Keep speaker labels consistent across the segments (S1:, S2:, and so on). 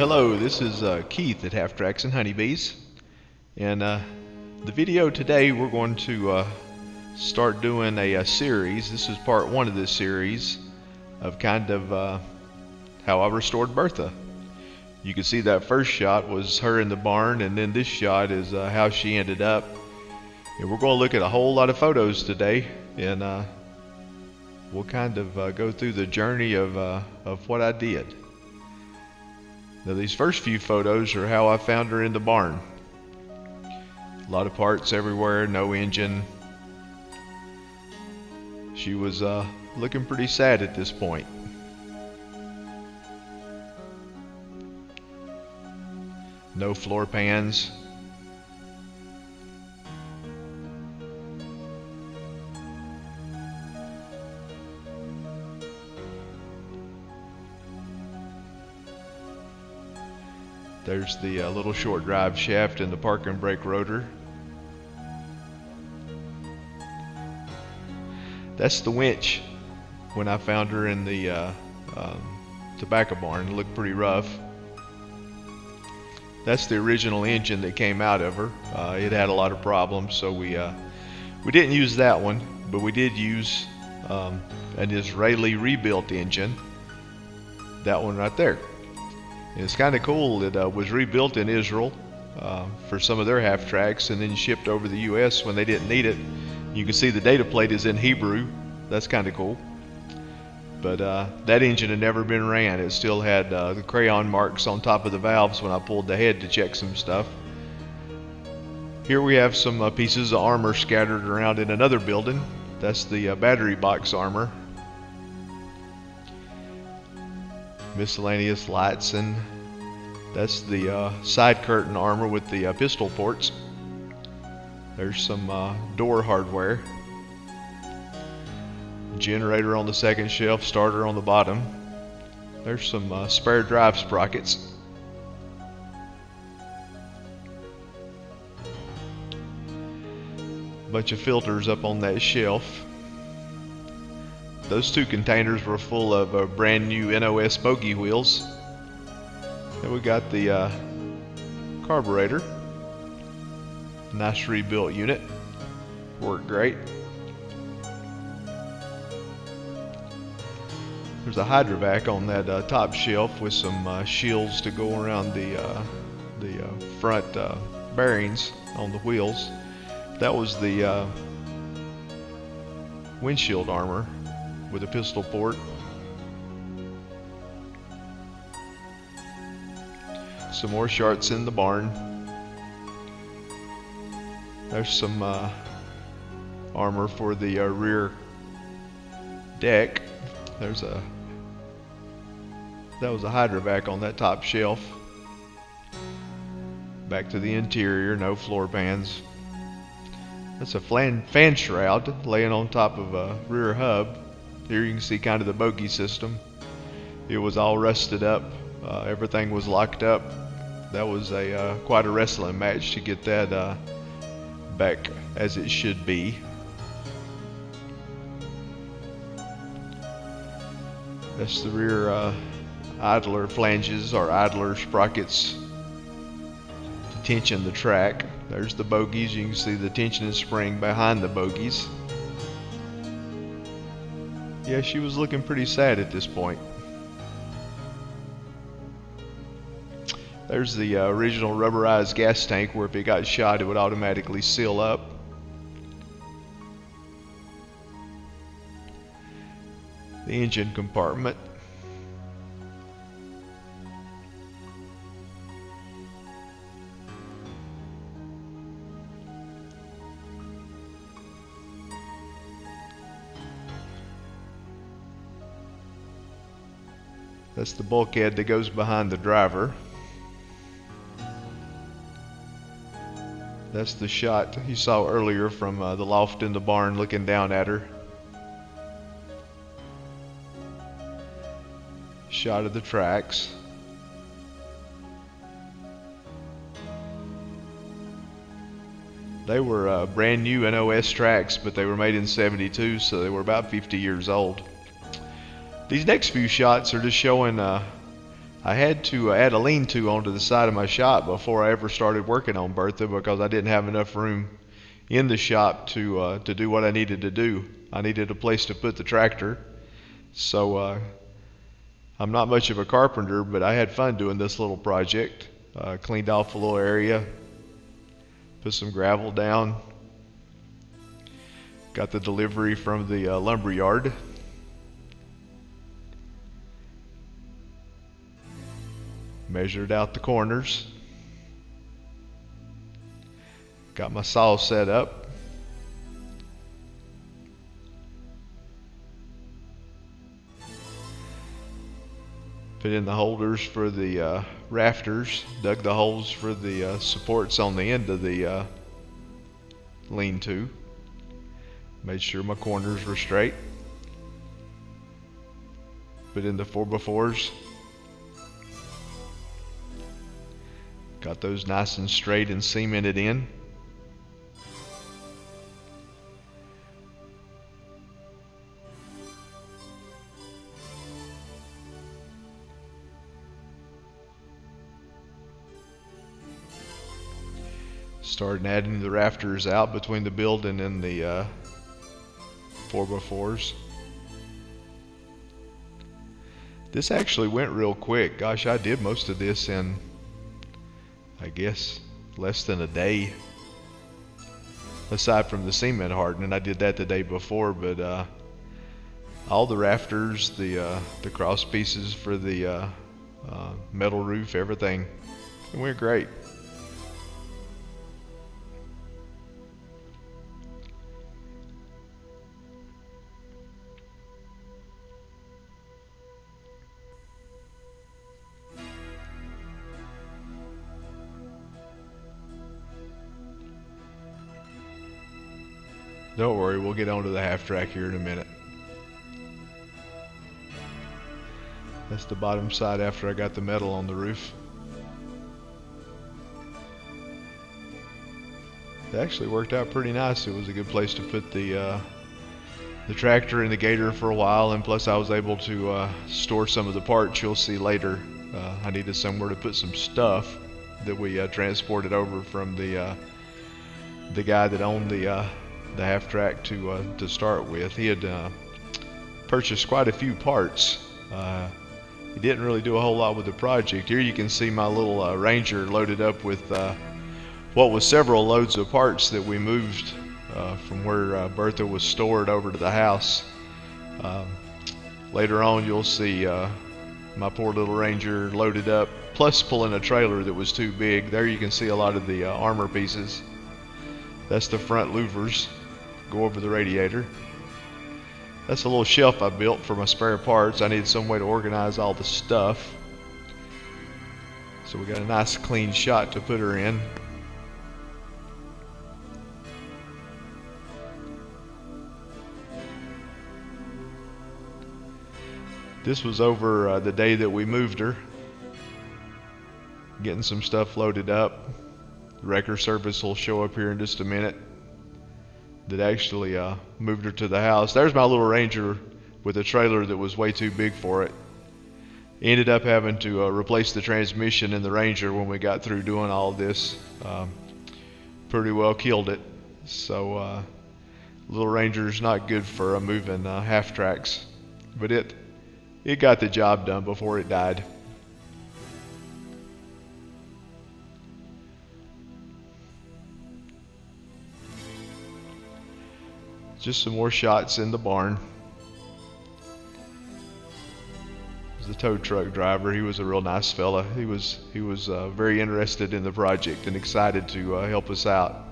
S1: Hello, this is Keith at Half Tracks and Honeybees, and the video today we're going to start doing a series. This is part one of this series of kind of how I restored Bertha. You can see that first shot was her in the barn, and then this shot is how she ended up. And we're going to look at a whole lot of photos today, and we'll kind of go through the journey of what I did. Now these first few photos are how I found her in the barn. A lot of parts everywhere, no engine. She was looking pretty sad at this point. No floor pans. There's the little short drive shaft and the park and brake rotor. That's the winch when I found her in the tobacco barn. It looked pretty rough. That's the original engine that came out of her. It had a lot of problems, so we didn't use that one, but we did use an Israeli rebuilt engine. That one right there. And it's kind of cool. It was rebuilt in Israel for some of their half tracks and then shipped over the US when they didn't need it. You can see the data plate is in Hebrew. That's kind of cool. But that engine had never been ran. It still had the crayon marks on top of the valves when I pulled the head to check some stuff. Here we have some pieces of armor scattered around in another building. That's the battery box armor. Miscellaneous lights, and that's the side curtain armor with the pistol ports. There's some door hardware. Generator on the second shelf, starter on the bottom. There's some spare drive sprockets. Bunch of filters up on that shelf. Those two containers were full of brand new NOS bogie wheels. Then we got the carburetor. Nice rebuilt unit. Worked great. There's a hydrovac on that top shelf with some shields to go around the front bearings on the wheels. That was the windshield armor with a pistol port. Some more sharts in the barn. There's some armor for the rear deck. That was a hydrovac on that top shelf. Back to the interior, no floor pans. That's a fan shroud laying on top of a rear hub. Here you can see kind of the bogie system. It was all rusted up. Everything was locked up. That was quite a wrestling match to get that back as it should be. That's the rear idler flanges or idler sprockets to tension the track. There's the bogies. You can see the tensioning spring behind the bogies. Yeah, she was looking pretty sad at this point. There's the original rubberized gas tank where if it got shot it would automatically seal up. The engine compartment. That's the bulkhead that goes behind the driver. That's the shot you saw earlier from the loft in the barn looking down at her. Shot of the tracks. They were brand new NOS tracks, but they were made in '72, so they were about 50 years old. These next few shots are just showing I had to add a lean-to onto the side of my shop before I ever started working on Bertha because I didn't have enough room in the shop to do what I needed to do. I needed a place to put the tractor. So I'm not much of a carpenter, but I had fun doing this little project. Cleaned off a little area, put some gravel down, got the delivery from the lumber yard. Measured out the corners. Got my saw set up. Put in the holders for the rafters. Dug the holes for the supports on the end of the lean-to. Made sure my corners were straight. Put in the 4x4s. Got those nice and straight and cemented in. Started adding the rafters out between the building and the 4x4s. This actually went real quick. Gosh, I did most of this in, I guess, less than a day. Aside from the cement hardening, I did that the day before, but all the rafters, the cross pieces for the metal roof, everything, it went great. Don't worry, we'll get onto the half track here in a minute. That's the bottom side after I got the metal on the roof. It actually worked out pretty nice. It was a good place to put the tractor and the gator for a while, and plus I was able to store some of the parts you'll see later. I needed somewhere to put some stuff that we transported over from the guy that owned the half track to start with. He had purchased quite a few parts. He didn't really do a whole lot with the project. Here you can see my little Ranger loaded up with what was several loads of parts that we moved from where Bertha was stored over to the house. Later on you'll see my poor little Ranger loaded up, plus pulling a trailer that was too big. There you can see a lot of the armor pieces. That's the front louvers. Go over the radiator. That's a little shelf I built for my spare parts. I needed some way to organize all the stuff. So we got a nice clean shot to put her in. This was over the day that we moved her. Getting some stuff loaded up. The wrecker service will show up here in just a minute. That actually moved her to the house. There's my little Ranger with a trailer that was way too big for it. Ended up having to replace the transmission in the Ranger when we got through doing all this. Pretty well killed it. So little Ranger's not good for moving half tracks, but it got the job done before it died. Just some more shots in the barn. The tow truck driver, he was a real nice fella. He was very interested in the project and excited to help us out.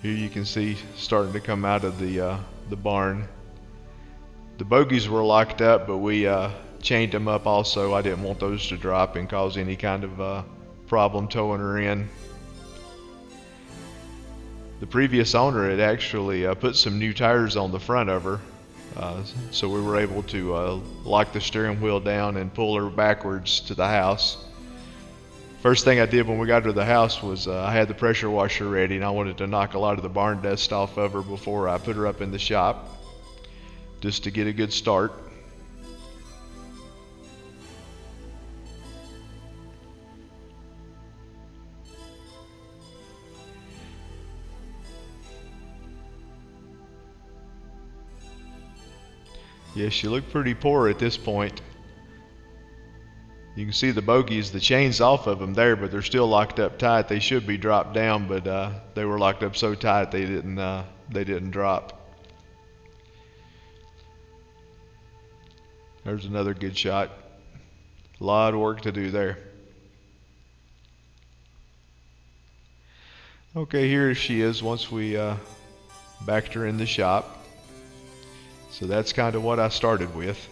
S1: Here you can see starting to come out of the barn. The bogies were locked up, but we chained them up also. I didn't want those to drop and cause any kind of problem towing her in. The previous owner had actually put some new tires on the front of her, so we were able to lock the steering wheel down and pull her backwards to the house. First thing I did when we got to the house was I had the pressure washer ready, and I wanted to knock a lot of the barn dust off of her before I put her up in the shop, just to get a good start. Yeah, she looked pretty poor at this point. You can see the bogies, the chain's off of them there, but they're still locked up tight. They should be dropped down, but they were locked up so tight they didn't drop. There's another good shot. A lot of work to do there. Okay, here she is once we backed her in the shop. So that's kind of what I started with.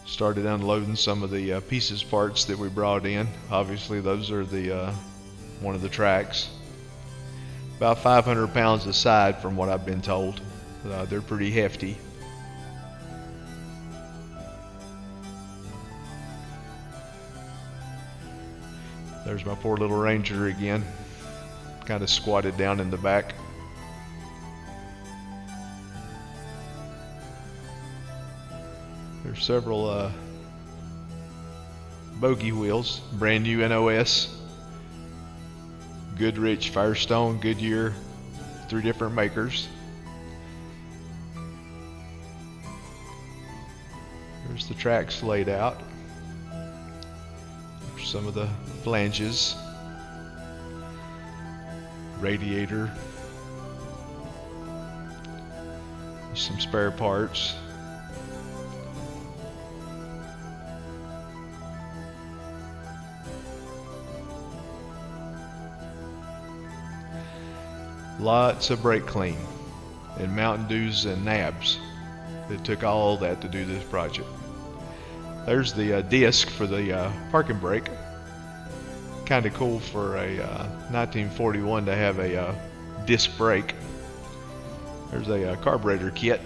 S1: Started unloading some of the pieces parts that we brought in. Obviously those are the one of the tracks. About 500 pounds a side from what I've been told. They're pretty hefty. There's my poor little Ranger again, kind of squatted down in the back. There's several bogie wheels, brand new NOS, Goodrich, Firestone, Goodyear, 3 different makers. There's the tracks laid out. There's some of the flanges, radiator, there's some spare parts. Lots of brake clean and Mountain Dews and nabs. It took all that to do this project. There's the disc for the parking brake. Kind of cool for a 1941 to have a disc brake. There's a carburetor kit.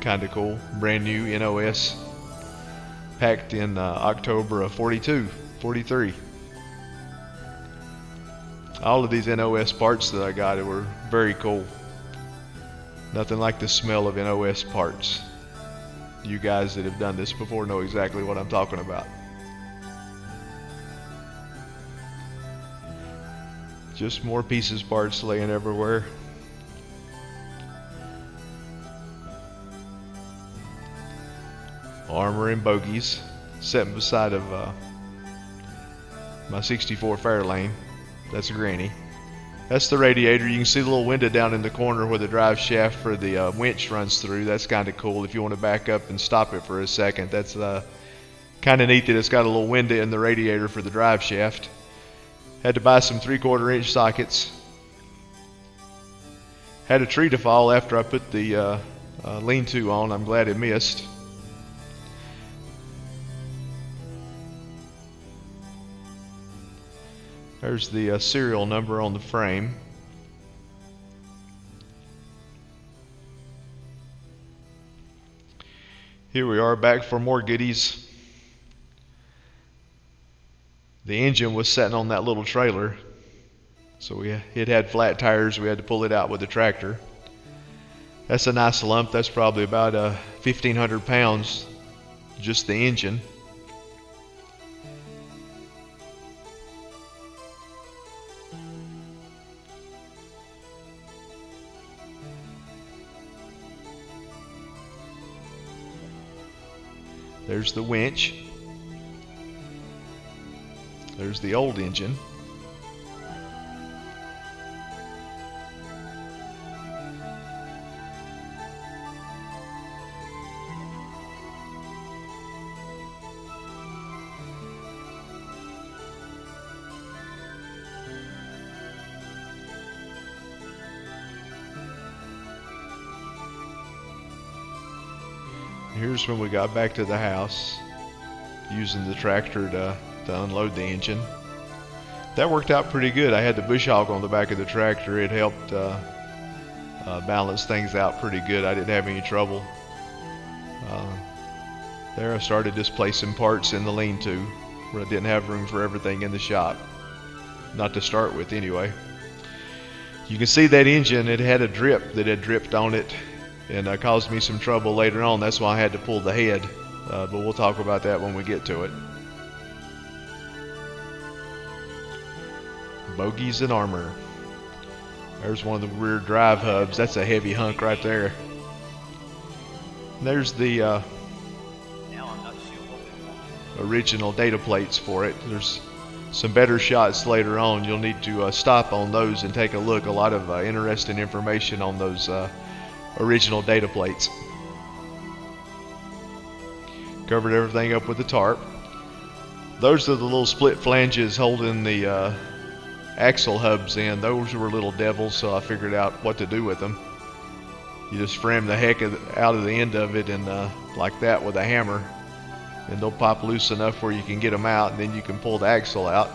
S1: Kind of cool. Brand new NOS. Packed in October of 43. All of these NOS parts that I got were very cool. Nothing like the smell of NOS parts. You guys that have done this before know exactly what I'm talking about. Just more pieces parts laying everywhere. Armor and bogies sitting beside of my 64 Fairlane. That's a granny. That's the radiator. You can see the little window down in the corner where the drive shaft for the winch runs through. That's kind of cool if you want to back up and stop it for a second. That's kind of neat that it's got a little window in the radiator for the drive shaft. Had to buy some 3/4 inch sockets. Had a tree to fall after I put the lean-to on. I'm glad it missed. There's the serial number on the frame. Here we are back for more goodies. The engine was sitting on that little trailer, so it had flat tires. We had to pull it out with the tractor. That's a nice lump. That's probably about 1,500 pounds, just the engine. There's the winch. There's the old engine. Here's when we got back to the house using the tractor to unload the engine. That worked out pretty good. I had the bush hog on the back of the tractor. It helped balance things out pretty good. I didn't have any trouble. There I started displacing parts in the lean-to where I didn't have room for everything in the shop. Not to start with anyway. You can see that engine, it had a drip that had dripped on it and caused me some trouble later on. That's why I had to pull the head, but we'll talk about that when we get to it. Bogies and armor. There's one of the rear drive hubs. That's a heavy hunk right there. There's the original data plates for it. There's some better shots later on. You'll need to stop on those and take a look. A lot of interesting information on those original data plates. Covered everything up with the tarp. Those are the little split flanges holding the axle hubs in. Those were little devils, so I figured out what to do with them. You just frame the heck out of the end of it and like that with a hammer, and they'll pop loose enough where you can get them out, and then you can pull the axle out.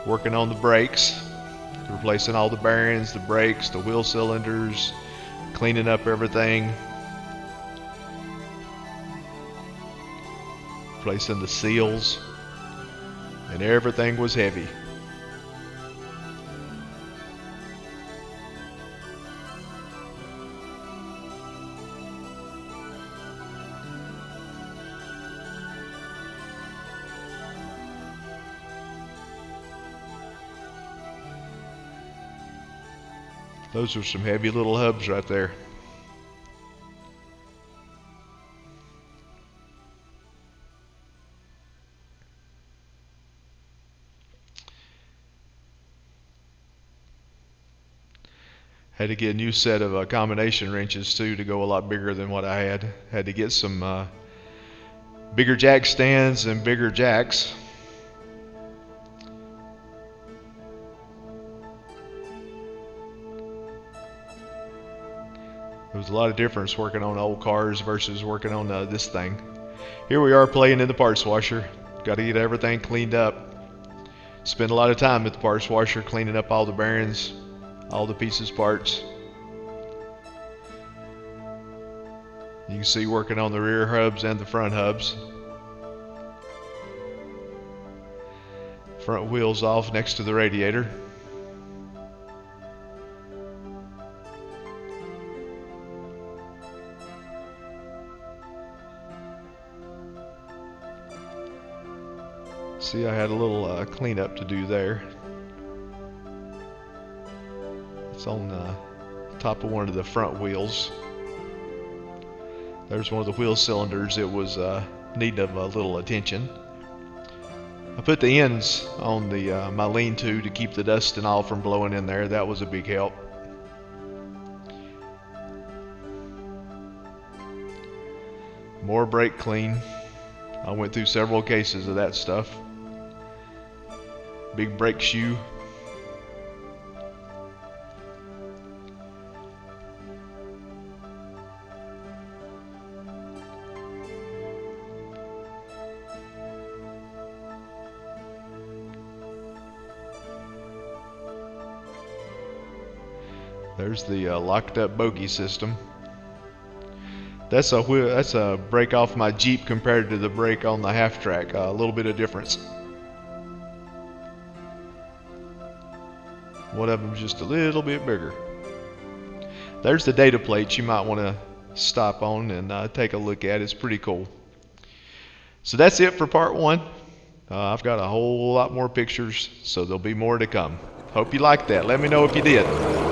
S1: Working on the brakes, replacing all the bearings, the brakes, the wheel cylinders, cleaning up everything, replacing the seals, and everything was heavy. Those are some heavy little hubs right there. Had to get a new set of combination wrenches too to go a lot bigger than what I had. Had to get some bigger jack stands and bigger jacks. There was a lot of difference working on old cars versus working on this thing. Here we are playing in the parts washer. Got to get everything cleaned up. Spend a lot of time at the parts washer cleaning up all the bearings, all the pieces, parts. You can see working on the rear hubs and the front hubs. Front wheels off next to the radiator. See, I had a little cleanup to do there. It's on the top of one of the front wheels. There's one of the wheel cylinders. It was needing of a little attention. I put the ends on the my lean-to to keep the dust and all from blowing in there. That was a big help. More brake clean. I went through several cases of that stuff. Big brake shoe. There's the locked up bogie system. That's a brake off my Jeep compared to the brake on the half track. A little bit of difference. One of them's just a little bit bigger. There's the data plates you might want to stop on and take a look at. It's pretty cool. So that's it for part one. I've got a whole lot more pictures, so there'll be more to come. Hope you liked that. Let me know if you did.